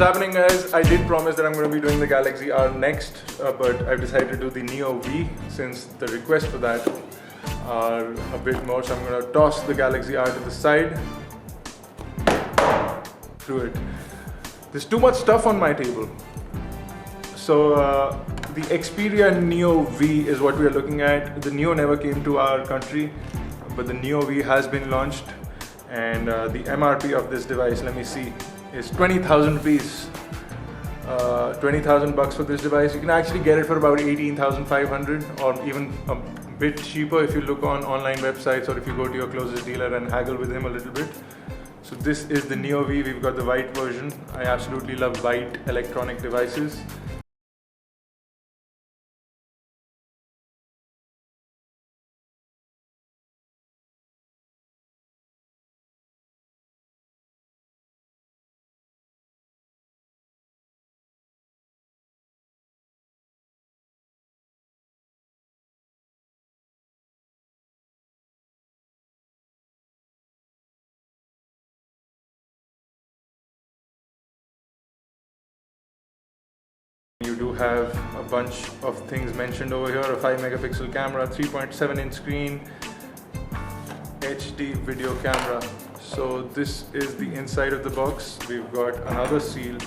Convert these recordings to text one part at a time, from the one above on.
happening, guys? I did promise that I'm going to be doing the Galaxy R next, but I've decided to do the Neo V since the requests for that are a bit more. So I'm going to toss the Galaxy R to the side. Do it. There's too much stuff on my table. So the Xperia Neo V is what we are looking at. The Neo never came to our country, but the Neo V has been launched, and the MRP of this device, let me see, is 20,000 rupees. 20,000 bucks for this device. You can actually get it for about 18,500 or even a bit cheaper if you look on online websites or if you go to your closest dealer and haggle with him a little bit. So this is the Neo V. We've got the white version. I absolutely love white electronic devices. You do have a bunch of things mentioned over here: a 5 megapixel camera, 3.7 inch screen, HD video camera. So this is the inside of the box. We've got another seal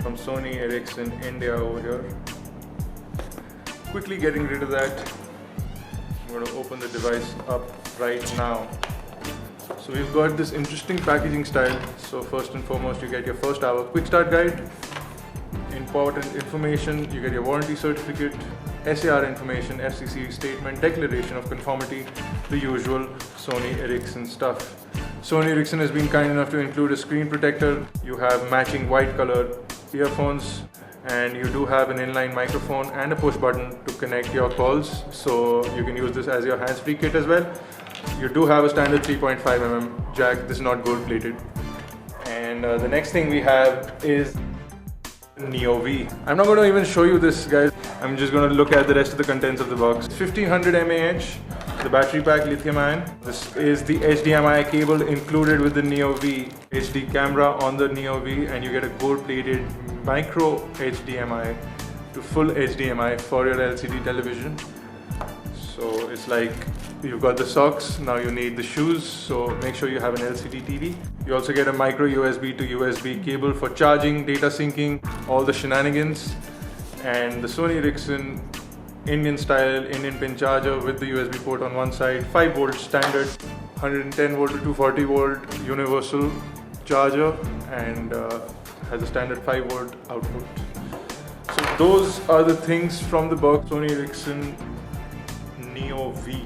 from Sony Ericsson India over here. Quickly getting rid of that. I'm going to open the device up right now. So we've got this interesting packaging style. So first and foremost, you get your first hour quick start guide, important information, you get your warranty certificate, SAR information, FCC statement, declaration of conformity, the usual Sony Ericsson stuff. Sony Ericsson has been kind enough to include a screen protector. You have matching white colored earphones, and you do have an inline microphone and a push button to connect your calls, so you can use this as your hands-free kit as well. You do have a standard 3.5mm jack. This is not gold plated. And the next thing we have is Neo V. I'm not going to even show you this, guys. I'm just going to look at the rest of the contents of the box. 1500 mAh, the battery pack, lithium ion. This is the HDMI cable included with the Neo V. HD camera on the Neo V, and you get a gold plated micro HDMI to full HDMI for your LCD television. So it's like you've got the socks, now you need the shoes, so make sure you have an LCD TV. You also get a micro USB to USB cable for charging, data syncing, all the shenanigans, and the Sony Ericsson Indian style Indian pin charger with the USB port on one side, 5 volt standard, 110 volt to 240 volt universal charger, and has a standard 5 volt output. So those are the things from the box. Sony Ericsson Neo V.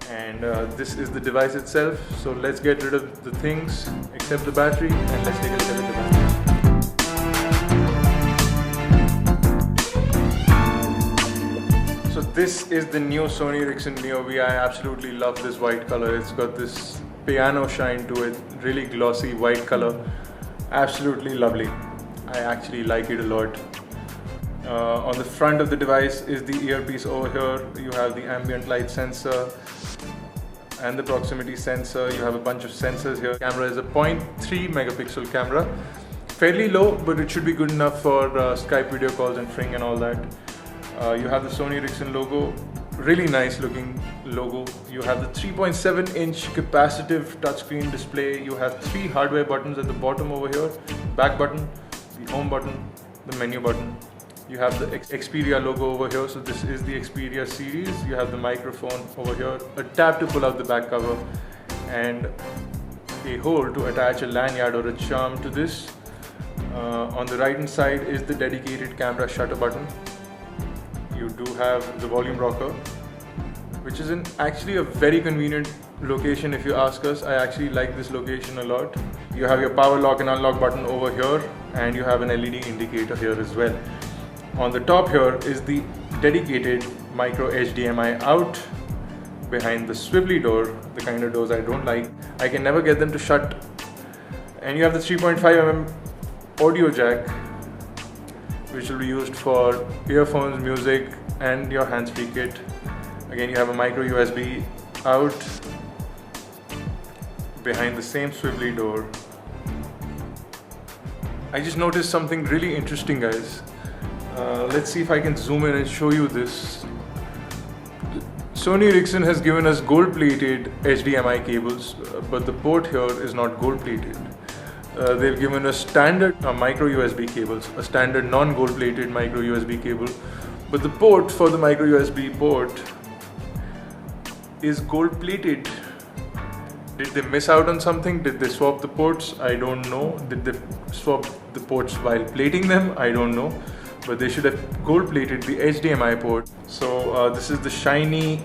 And this is the device itself. So let's get rid of the things except the battery, and let's take a look at the device. So this is the new Sony Ericsson Neo V. I absolutely love this white color. It's got this piano shine to it, really glossy white color. Absolutely lovely. I actually like it a lot. On the front of the device is the earpiece over here. You have the ambient light sensor and the proximity sensor. You have a bunch of sensors here. Camera is a 0.3 megapixel camera. Fairly low, but it should be good enough for Skype video calls and Fring and all that. You have the Sony Ericsson logo. Really nice looking logo. You have the 3.7 inch capacitive touchscreen display. You have 3 hardware buttons at the bottom over here. Back button, the home button, the menu button. You have the Xperia logo over here, so this is the Xperia series. You have the microphone over here, a tab to pull out the back cover, and a hole to attach a lanyard or a charm to this. On the right hand side is the dedicated camera shutter button. You do have the volume rocker, which is actually a very convenient location if you ask us. I actually like this location a lot. You have your power lock and unlock button over here, and you have an LED indicator here as well. On the top here is the dedicated micro HDMI out behind the swivelly door, the kind of doors I don't like. I can never get them to shut. And you have the 3.5mm audio jack, which will be used for earphones, music, and your hands-free kit. Again, you have a micro USB out behind the same swivelly door. I just noticed something really interesting, guys. Let's see if I can zoom in and show you this. Sony Ericsson has given us gold-plated HDMI cables, but the port here is not gold-plated. They've given us standard micro USB cables, a standard non-gold-plated micro USB cable, but the port for the micro USB port is gold-plated. Did they miss out on something? Did they swap the ports? I don't know. Did they swap the ports while plating them? I don't know. But they should have gold-plated the HDMI port. So this is the shiny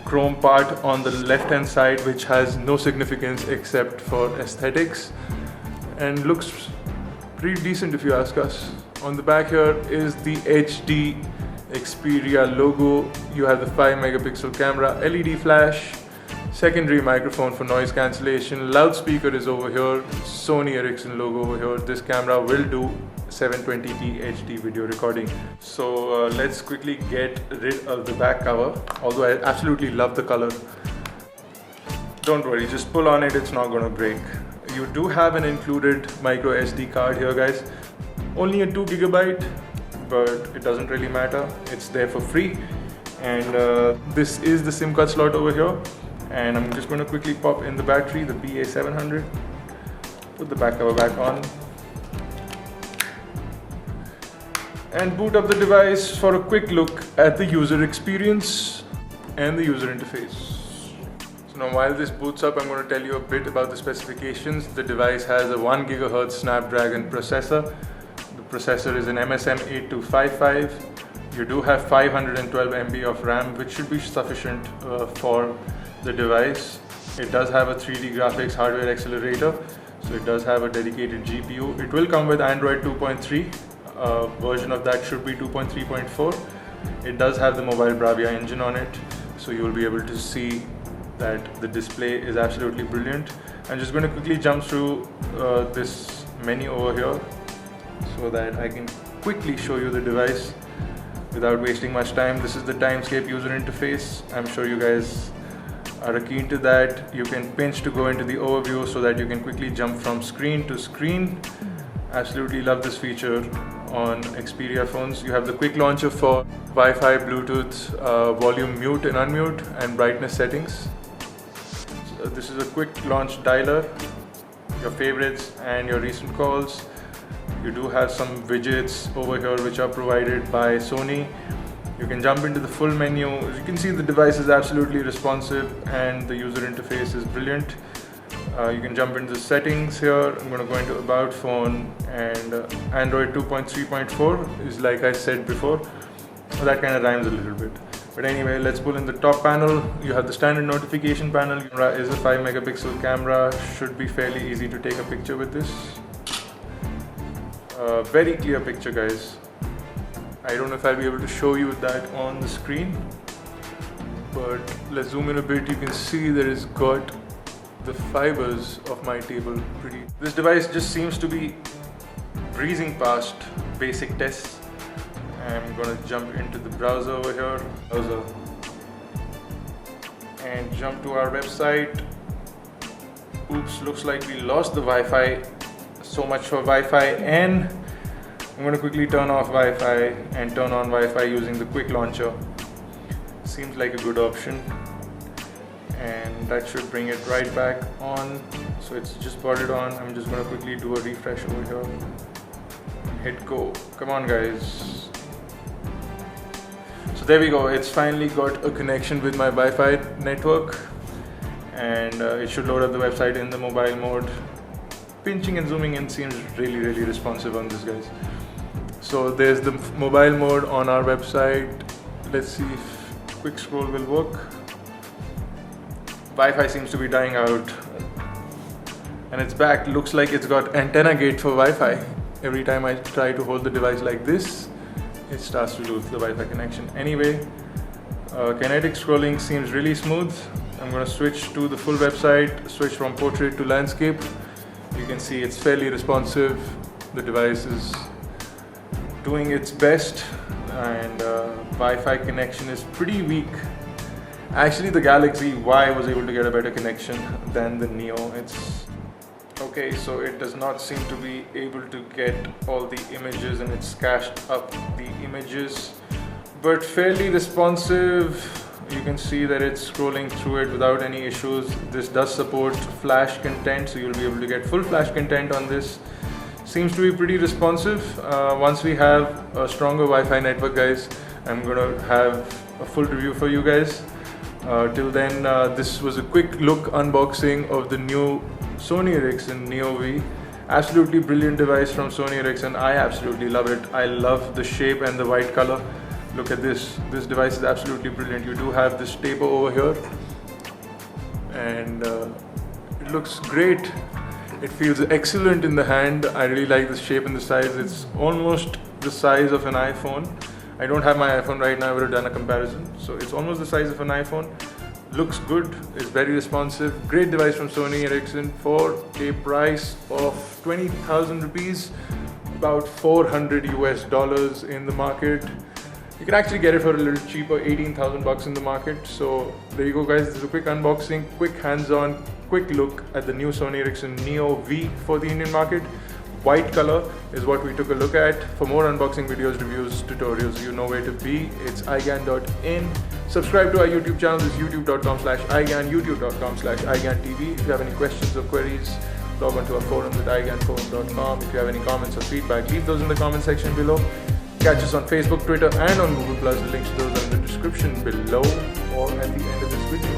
chrome part on the left-hand side, which has no significance except for aesthetics, and looks pretty decent if you ask us. On the back here is the Hdmi Xperia logo. You have the 5 megapixel camera, LED flash, secondary microphone for noise cancellation, loudspeaker is over here, Sony Ericsson logo over here. This camera will do 720p HD video recording. So let's quickly get rid of the back cover, although I absolutely love the color. Don't worry, just pull on it, it's not gonna break. You do have an included micro SD card here, guys. Only a 2 gigabyte, but it doesn't really matter. It's there for free. And this is the SIM card slot over here. And I'm just going to quickly pop in the battery, the BA700. Put the back cover back on. And boot up the device for a quick look at the user experience and the user interface. So now while this boots up, I'm going to tell you a bit about the specifications. The device has a 1 GHz Snapdragon processor. The processor is an MSM 8255. You do have 512 MB of RAM, which should be sufficient for the device. It does have a 3D graphics hardware accelerator, so it does have a dedicated GPU. It will come with Android 2.3. Version of that should be 2.3.4. It does have the mobile Bravia engine on it, so you will be able to see that the display is absolutely brilliant. I'm just going to quickly jump through this menu over here so that I can quickly show you the device without wasting much time. This is the Timescape user interface. I'm sure you guys are keen to that. You can pinch to go into the overview so that you can quickly jump from screen to screen. Absolutely love this feature on Xperia phones. You have the quick launcher for Wi-Fi, Bluetooth, volume mute and unmute, and brightness settings. So this is a quick launch dialer, your favorites and your recent calls. You do have some widgets over here which are provided by Sony. You can jump into the full menu. As you can see, the device is absolutely responsive and the user interface is brilliant. You can jump into the settings here. I'm going to go into About Phone, and Android 2.3.4 is, like I said before. Well, that kind of rhymes a little bit. But anyway, let's pull in the top panel. You have the standard notification panel. Camera is a 5 megapixel camera. Should be fairly easy to take a picture with this. Very clear picture, guys. I don't know if I'll be able to show you that on the screen, but let's zoom in a bit. You can see there is got the fibers of my table pretty. This device just seems to be breezing past basic tests. I'm gonna jump into the browser over here, and jump to our website. Oops, looks like we lost the Wi-Fi. So much for Wi-Fi. And I'm going to quickly turn off Wi-Fi and turn on Wi-Fi using the quick launcher. Seems like a good option, and that should bring it right back on. So it's just brought it on. I'm just going to quickly do a refresh over here. Hit go. Come on, guys. So there we go. It's finally got a connection with my Wi-Fi network, and it should load up the website in the mobile mode. Pinching and zooming in seems really responsive on this, guys. So there's the mobile mode on our website. Let's see if quick scroll will work. Wi-Fi seems to be dying out, and it's back. Looks like it's got antenna gate for Wi-Fi. Every time I try to hold the device like this, it starts to lose the Wi-Fi connection. Anyway, kinetic scrolling seems really smooth. I'm going to switch to the full website, switch from portrait to landscape. You can see it's fairly responsive. The device is doing its best, and Wi-Fi connection is pretty weak. Actually, the Galaxy Y was able to get a better connection than the Neo. It's Okay, so it does not seem to be able to get all the images, and it's cached up the images, but fairly responsive. You can see that it's scrolling through it without any issues. This does support flash content, so you'll be able to get full flash content on this. Seems to be pretty responsive. Once we have a stronger Wi-Fi network, guys, I'm gonna have a full review for you guys. Till then, this was a quick look unboxing of the new Sony Ericsson Neo V. Absolutely brilliant device from Sony Ericsson. I absolutely love it. I love the shape and the white color. Look at this. This device is absolutely brilliant. You do have this taper over here, and it looks great. It feels excellent in the hand. I really like the shape and the size. It's almost the size of an iPhone. I don't have my iPhone right now. I would have done a comparison. So it's almost the size of an iPhone. Looks good. It's very responsive. Great device from Sony Ericsson for a price of 20,000 rupees, about $400 US in the market. You can actually get it for a little cheaper, 18,000 bucks in the market. So there you go, guys. This is a quick unboxing, quick hands-on, quick look at the new Sony Ericsson Neo V for the Indian market. White color is what we took a look at. For more unboxing videos, reviews, tutorials, you know where to be. It's iGyaan.in. Subscribe to our YouTube channel. It's youtube.com/iGyaan, youtube.com/iGyaanTV. If you have any questions or queries, log on to our forums at iGyaanforum.com. If you have any comments or feedback, leave those in the comment section below. Catch us on Facebook, Twitter, and on Google+. The links to those are in the description below or at the end of this video.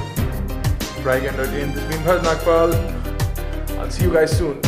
Try iGyaan.in. This has been Bharat. I'll see you guys soon.